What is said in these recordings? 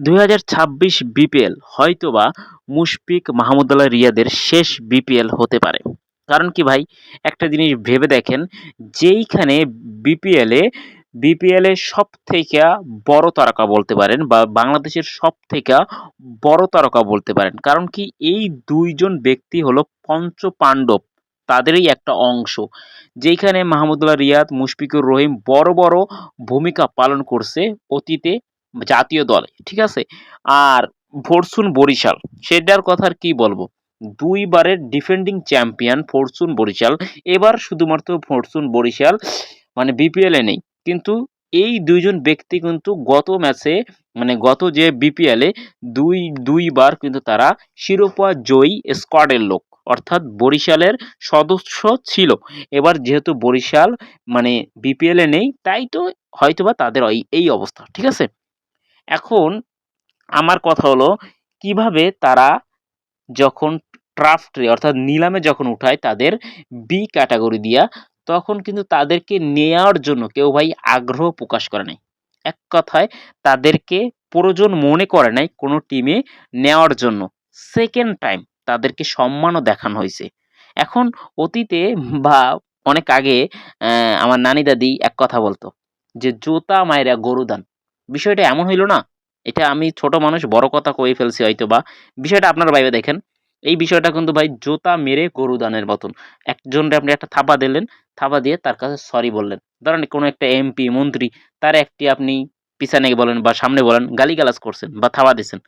2026 BPL হয়তোবা মুশফিক মাহমুদুল্লাহ রিয়াদের শেষ বিপিএল হতে পারে। কারণ কি ভাই, একটা জিনিস ভেবে দেখেন, যেইখানে বিপিএলে বিপিএলে সবথেকে বড় তারকা বলতে পারেন বা বাংলাদেশের সবথেকে বড় তারকা বলতে পারেন। কারণ কি, এই ২ জন ব্যক্তি হলো পঞ্চপাণ্ডব, তাদেরই একটা অংশ। যেইখানে মাহমুদুল্লাহ রিয়াদ, মুশফিকুর রহিম বড় ভূমিকা পালন করছে অতীতে জাতীয় দলে, ঠিক আছে? আর ফরচুন বরিশাল, সেটার কথা আর কি বলবো? ২ বারের ডিফেন্ডিং চ্যাম্পিয়ন ফরচুন বরিশাল। এবার শুধুমাত্র ফরচুন বরিশাল মানে বিপিএল এ নেই। কিন্তু এই ২ জন ব্যক্তি কিন্তু গত ম্যাচে মানে গত যে বিপিএল এ ২ বার কিন্তু তারা শিরোপা জয়ী স্কোয়াডের লোক। অর্থাৎ বরিশালের সদস্য ছিল। এবার যেহেতু বরিশাল মানে বিপিএল এ নেই, তাই তো হয়তোবা তাদের এই অবস্থা। ঠিক আছে? এখন আমার কথা হলো, কিভাবে তারা যখন ড্রাফটে অর্থাৎ নিলামে যখন উঠায় তাদের বি ক্যাটাগরি দিয়া, তখন কিন্তু তাদেরকে নেয়ার জন্য কেউ ভাই আগ্রহ প্রকাশ করে নাই। এক কথায় তাদেরকে প্রয়োজন মনে করে নাই কোনো টিমে নেওয়ার জন্য। সেকেন্ড টাইম তাদেরকে সম্মানও দেখানো হইছে। এখন অতীতে বা অনেক আগে আমার নানি দাদি এক কথা বলতো যে, "জোতা মাইরা গরু দান।" বিষয়টা এমন হইল না? এটা আমি ছোট মানুষ বড় কথা কয়ে ফেলছি হয়তোবা। বিষয়টা আপনারা ভাইবা দেখেন। এই বিষয়টা কিন্তু ভাই জোতা মেরে গরু দানের মতন। একজনরে আপনি একটা থাপা দিলেন, থাপা দিয়ে তার কাছে সরি বললেন। ধরেন কোনো একটা এমপি, মন্ত্রী, তার একটি আপনি পিছনে বলেন বা সামনে বলেন গালিগালাজ করছেন বা থাপা দিছেন।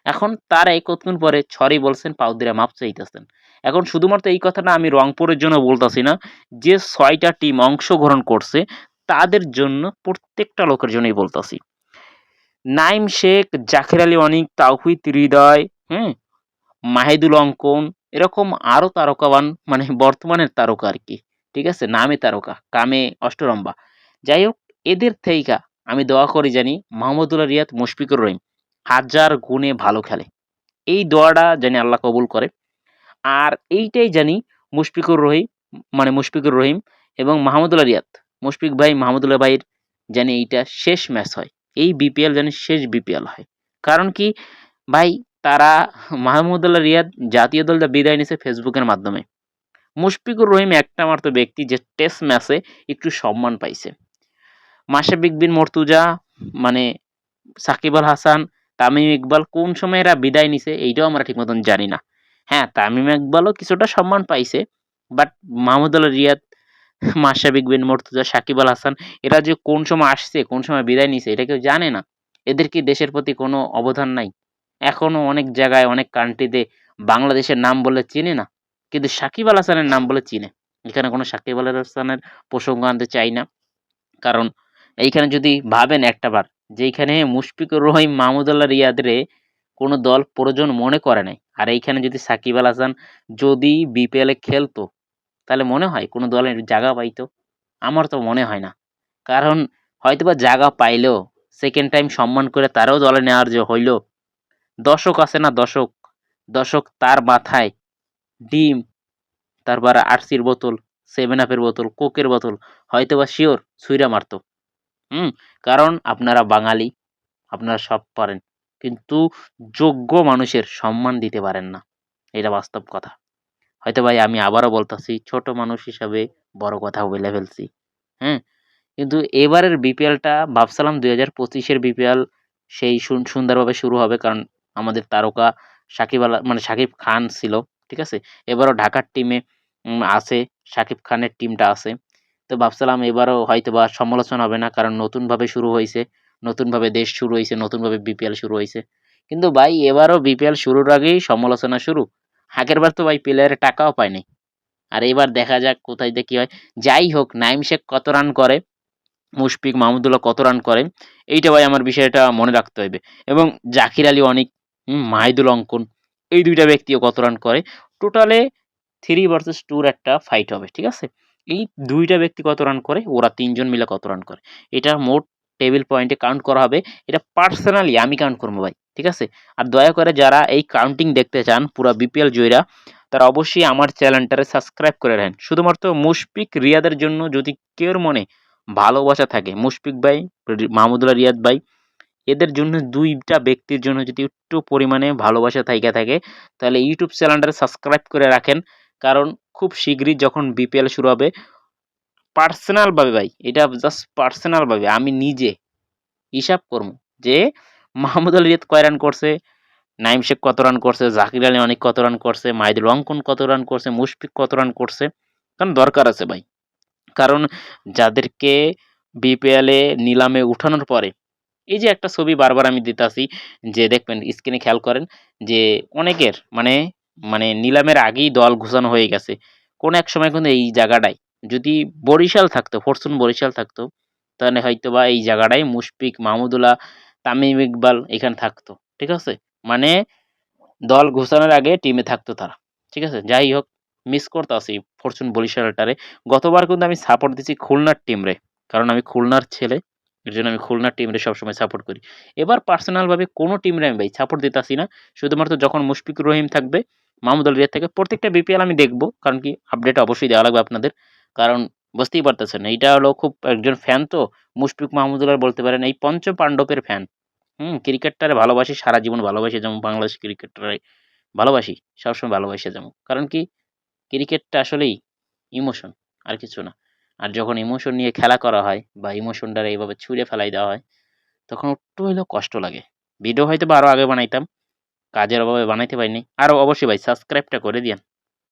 এখন তারাই কতক্ষণ পরে সরি বলছেন, পাও দিয়া মাপ চাইতেছেন। এখন শুধুমাত্র এই কথাটা আমি রংপুরের জন্য বলতাছি না। যে ৬ টা টিম অংশগ্রহণ করছে তাদের জন্য, প্রত্যেকটা লোকের জন্যই বলতাছি। নাইম শেখ, জাকের আলী অনিক, তাওহিদ হৃদয়, হুম? মাহিদুল অঙ্কন, এরকম আরো তারকাবান মানে বর্তমানের তারকা আরকি। ঠিক আছে? নামে তারকা, কামে অষ্টরম্ভা। যাই হোক, এদের থেইকা আমি দোয়া করি জানি মাহমুদুল্লাহ রিয়াদ, মুশফিকুর রহিম হাজার গুণে ভালো খেলে। এই দোয়াটা জানি আল্লাহ কবুল করে। আর এইটাই জানি মুশফিকুর রহিম এবং মাহমুদুল্লাহ রিয়াদ, মুশফিক ভাই, মাহমুদুল্লাহ ভাইয়ের জানি এইটা শেষ ম্যাচ হয়। এই বিপিএল জানি শেষ বিপিএল হয়। কারণ কি ভাই, তারা মাহমুদুল্লাহ রিয়াদ জাতীয় দলটা বিদায় নিছে ফেসবুকের মাধ্যমে। মুশফিকুর রহিম একটা মাত্র ব্যক্তি যে টেস্ট ম্যাচে একটু সম্মান পাইছে। মাশরাফি বিন মর্তুজা মানে সাকিব আল হাসান, তামিম ইকবাল কোন সময় এরা বিদায় নিছে এইটাও আমরা ঠিক মতন জানি না। হ্যাঁ, তামিম ইকবালও কিছুটা সম্মান পাইছে। বাট মাহমুদুল্লাহ রিয়াদ, মাশরাফি বিন মর্তুজা, সাকিব আল হাসান এরা যে কোন সময় আসছে, কোন সময় বিদায় নিছে এটা কেউ জানে না। এদের কি দেশের প্রতি কোনো অবদান নাই? এখনো অনেক জায়গায়, অনেক কান্ট্রিতে বাংলাদেশের নাম বললে চেনে না। কিন্তু সাকিব আল হাসানের নাম বলে চিনে। এখানে কোনো সাকিব আল হাসানের প্রসঙ্গ আনতে চাই না। কারণ এইখানে যদি ভাবেন একটাবার, যেইখানে মুশফিকুর রহিম, মাহমুদুল্লাহ রিয়াদরে কোনো দল প্রয়োজন মনে করে নাই। আর এইখানে যদি সাকিব আল হাসান যদি বিপিএল এ খেলতো, তাহলে মনে হয় কোনো দলের জায়গা পাইতো? আমার তো মনে হয় না। কারণ হয়তোবা জায়গা পাইলেও সেকেন্ড টাইম সম্মান করে তারাও দলে নেওয়ার যে হইল, দর্শক আছে না দর্শক, দর্শক তার মাথায় ডিম, তারপরে আরসির বোতল, 7 আপের বোতল, কোকের বোতল হয়তোবা সিওর ছুঁইড়া মারতো। হুম? কারণ আপনারা বাঙালি, আপনারা সব পারেন। কিন্তু যোগ্য মানুষের সম্মান দিতে পারেন না। এটা বাস্তব কথা। হয়তো ভাই আমি আবারও বলতাছি, ছোট মানুষ হিসাবে বড় কথা বইলা ফেলছি। হ্যাঁ? কিন্তু এবারের বিপিএলটা ভাবছিলাম ২০২৫ এর বিপিএল সেই সুন্দরভাবে শুরু হবে। কারণ আমাদের তারকা সাকিব খান ছিল। ঠিক আছে? এবারও ঢাকার টিমে আছে, সাকিব খানের টিমটা আছে। তো ভাবছিলাম এবারও হয়তোবা সমালোচনা হবে না। কারণ নতুনভাবে শুরু হইছে, নতুনভাবে দেশ শুরু হইছে, নতুনভাবে বিপিএল শুরু হইছে। কিন্তু ভাই এবারও বিপিএল শুরুর আগেই সমালোচনা শুরু। আগেরবার তো ভাই প্লেয়ারের টাকাও পায় নাই। আর এবার দেখা যাক কোথায় দিয়ে কি হয়। যাই হোক, নাঈম শেখ কত রান করে, মুশফিক মাহমুদুল্লাহ কত রান করে, এইটা ভাই আমার বিষয়টা মনে রাখতে হইবে। এবং জাকির আলী অনিক, মাহিদুল অঙ্কন, এই ২ টা ব্যক্তিও কত রান করে। টোটালে 3 ভার্সেস 2 র একটা ফাইট হবে। ঠিক আছে? এই ২ টা ব্যক্তি কত রান করে, ওরা ৩ জন মিলে কত রান করে। এটা মোট টেবিল পয়েন্টে কাউন্ট করা হবে। এটা পার্সোনালি আমি কাউন্ট করব ভাই। ঠিক আছে? আর দয়া করে যারা এই কাউন্টিং দেখতে চান পুরা বিপিএল জুইরা, তারা অবশ্যই আমার চ্যানেলটারে সাবস্ক্রাইব করে রাখেন। শুধুমাত্র মুশফিক রিয়াদের জন্য যদি কেউর মনে ভালোবাসা থাকে, মুশফিক ভাই, মাহমুদুল্লাহ রিয়াদ ভাই, এদের জন্য ২ টা ব্যক্তির জন্য যদি একটু পরিমাণে ভালোবাসা থাইকা থাকে তাহলে ইউটিউব চ্যানেলটারে সাবস্ক্রাইব করে রাখেন। কারণ খুব শিগগিরই যখন বিপিএল শুরু হবে পার্সোনাল ভাবে ভাই, এটা জাস্ট পার্সোনাল ভাবে আমি নিজে হিসাব করমু যে মাহমুদ আলী রিয়াদ কয় রান করছে, নাঈম শেখ কত রান করছে, জাকির আলী অনেক কত রান করছে, মাহিদুল অঙ্কন কত রান করছে, মুশফিক কত রান করছে। কারণ দরকার আছে ভাই। কারণ যাদেরকে বিপিএল এ নিলামে উঠানোর পরে এই যে একটা ছবি বারবার আমি দিতাছি যে দেখবেন স্ক্রিনে খেয়াল করেন যে অনেকের মানে নিলামের আগেই দল ঘোষণা হয়ে গেছে। কোন এক সময় কিন্তু এই জায়গাটায় যদি বরিশাল থাকতো, ফরচুন বরিশাল থাকতো তাহলে হয়তোবা এই জায়গাটায় মুশফিক, মাহমুদুল্লাহ, তামিম ইকবাল এখানে থাকতো। ঠিক আছে? মানে দল ঘোষণার আগে টিমে থাকতো তারা। ঠিক আছে? যাই হোক মিস করতাছি ফরচুন বরিশালটারে। গতবার কিন্তু আমি সাপোর্ট দিছি খুলনার টিমরে। কারণ আমি খুলনার ছেলে। এরজন্য আমি খুলনার টিমরে সবসময় সাপোর্ট করি। এবার পার্সোনাল ভাবে কোন টিমরে আমি ভাই সাপোর্ট দিতাছি না। শুধুমাত্র যখন মুশফিকুর রহিম থাকবে, মাহমুদ আলী রিয়াদ থাকবে প্রত্যেকটা বিপিএল আমি দেখব। কারণ কি আপডেট অবশ্যই দেওয়া লাগবে আপনাদের। কারণ বুঝতেই পারতেছেন এইটা হলো খুব একজন ফ্যান তো মুশফিক মাহমুদুল্লাহ বলতে পারেন এই পঞ্চ পাণ্ডবের ফ্যান। ক্রিকেটটারে ভালোবাসি, সারা জীবন ভালোবাসি যেমন বাংলাদেশ ক্রিকেটটারে ভালোবাসি, সবসময় ভালোবাসে যাবো। কারণ কি ক্রিকেটটা আসলেই ইমোশন আর কিছু না। আর যখন ইমোশন নিয়ে খেলা করা হয় বা ইমোশনটারে এভাবে ছুঁড়ে ফেলাই দেওয়া হয় তখন একটু হইলেও কষ্ট লাগে। ভিডিও হয়তোবা আরো আগে বানাইতাম। কাজের অভাবে বানাইতে পারিনি। আরো অবশ্যই ভাই সাবস্ক্রাইবটা করে দিয়েন।